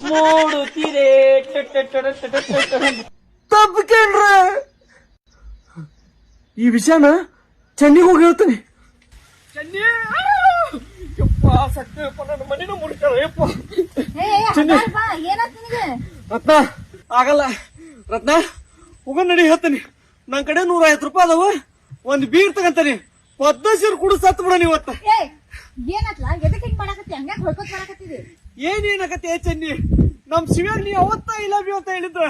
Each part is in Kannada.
ಮೂಡುತ್ತೀರೆ ತಪ್ಪಿಕೇನ್ರ ಈ ವಿಷಯನ ಚೆನ್ನಿಗೆ ಹೋಗಿ ಹೇಳ್ತೀನಿ. ಚೆನ್ನಿ ಯಪ್ಪ ಸತ್ಯಪ್ಪ ನನ್ನ ಮನಿನ ಮುಡ್ತಾರ ಯಪ್ಪ. ರತ್ನ ಆಗಲ್ಲ ರತ್ನ ಹೋಗ ನಡಿ ಹೇಳ್ತೀನಿ. ನನ್ ಕಡೆ 150 ರೂಪಾಯಿ ಅದಾವ, ಒಂದ್ ಬೀರ್ ತಗಂತಾನೆ, ಪದ್ಮಸೀರ್ ಕುಡು ಸತ್ ಬಿಡ ನೀವತ್ತ. ಏನೇನಕತ್ತೆ ಚೆನ್ನಿ, ನಮ್ ಶಿವ್ಯಾಗ ನೀ ಅವತ್ತ ಇಲ್ಲ ಬಿ ಅಂತ ಹೇಳಿದ್ರ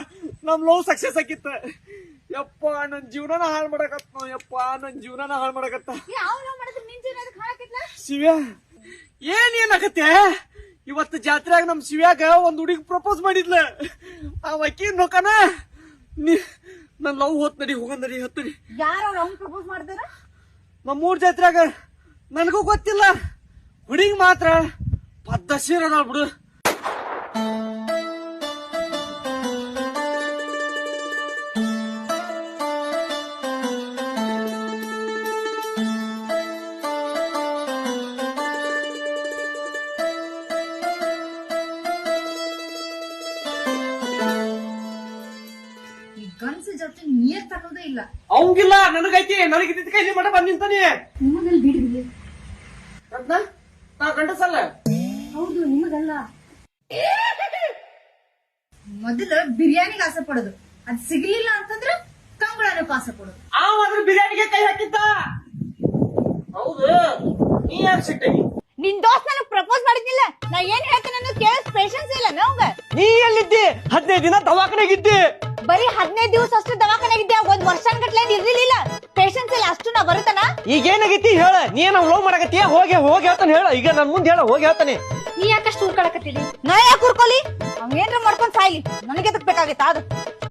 ನಮ್ ಲವ್ ಸಕ್ಸಸ್ ಆಗಿತ್ತ. ಯಪ್ಪ ನನ್ ಜೀವನನ ಹಾಳು ಮಾಡಕತ್ತ, ಯಪ್ಪ ನನ್ ಜೀವನನ ಹಾಳು ಮಾಡಕತ್ತ. ಶಿವ್ಯ ಏನೇನಕತ್ತೆ, ಇವತ್ತು ಜಾತ್ರೆಯಾಗ ನಮ್ ಶಿವ್ಯಾಗ ಒಂದ್ ಹುಡುಗಿ ಪ್ರಪೋಸ್ ಮಾಡಿದ್ಲ. ಆ ಅಕ್ಕಿ ನೋಕನ ನನ್ ಲವ್ ಹೋತ್ ನಡಿ ಹೋಗ ನಡಿ ಹತ್ತಡಿ. ಪ್ರಪೋಸ್ ಮಾಡ್ತಾರ ನಮ್ಮೂರ್ ಜಾತ್ರೆಯಾಗ ನನಗೂ ಗೊತ್ತಿಲ್ಲ, ಹುಡುಗಿ ಮಾತ್ರ ಪದ್ಮಸೀರ್ ಅದಾಳ ಬಿಡು. ಗನ್ಸ್ ಜೊತೆ ನೀರ್ ತಗೋದೇ ಇಲ್ಲ. ಅವಂಗಿಲ್ಲ ನನಗೈತಿ, ನನಗಿದ್ದ ಕೈಲಿ ಮಠ ಬಂದ್ ನಿಂತಾನೆ. ನಿಮಗಲ್ಲಿ ಬಿಡ್ರಿ ರತ್ನ ನಾ ಗಂಡಸಲ್ಲ. ಹೌದು ನಿಮಗಲ್ಲ. ಮೊದಲು ಬಿರಿಯಾನಿಗೆ ಆಸೆ ಪಡೋದು, ಅದ್ ಸಿಗ್ಲಿಲ್ಲ ಅಂತಂದ್ರೆ ಕಂಬಳನಕ್ಕೆ ಆಸೆ ಪಡೋದು. ಆವಾದ್ರೂ ಬಿರಿಯಾನಿಗೆ ಕೈ ಹಾಕಿದ್ದ. ಹೌದು, ನೀ ಯಾಕೆ ಸಿಟ್ಟಾಗಿ? ನಿನ್ ದೋಸ್ತ್ ನನಗ್ ಪ್ರಪೋಸ್ ಮಾಡಿದ್ನಿಲ್ಲ, ನಾ ಏನ್ ಹೇಳ್ತೇನೆ ಅನ್ನೋದು ಕೇಳೋ ಪೇಷನ್ಸ್ ಇಲ್ಲ ನಮ್ಗ. ನೀ ಎಲ್ಲಿದ್ದಿ? 15 ದಿನ ದವಾಖಾನೆಗಿದ್ದಿ. ಬರೀ 15 ದಿವಸ ಅಷ್ಟು ದವಾಖಾನೆಗಿದ್ದೆ, 1 ವರ್ಷ ಗಟ್ಲೆ ಇರ್ಲಿಲ್ಲ. ಪೇಷನ್ಸ್ ಇಲ್ಲ ಅಷ್ಟು ನಾ ಬರುತ್ತಾನ. ಈಗ ಏನಾಗೈತಿ ಹೇಳ, ನೀ ನಾವು ಲವ್ ಮಾಡಕತ್ತೀಯ? ಹೋಗಿ ಹೋಗಿ ಹೇಳ್ತಾನೆ ಹೇಳ, ಈಗ ನನ್ ಮುಂದೆ ಹೇಳ, ಹೋಗಿ ಹೇಳ್ತಾನೆ. ನೀ ಯಾಕಷ್ಟು ಊರ್ಕೊಳಕತ್ತೀರಿ? ನಾ ಯಾಕೆ ಊರ್ಕೊಲಿ? ಅವ್ ಏನ್ರ ಮಾಡ್ಕೊಂಡ್ ಸಾಯ್ಲಿ, ನನಗೆ ಎದಕ್ ಬೇಕಾಗೈತ ಅದು.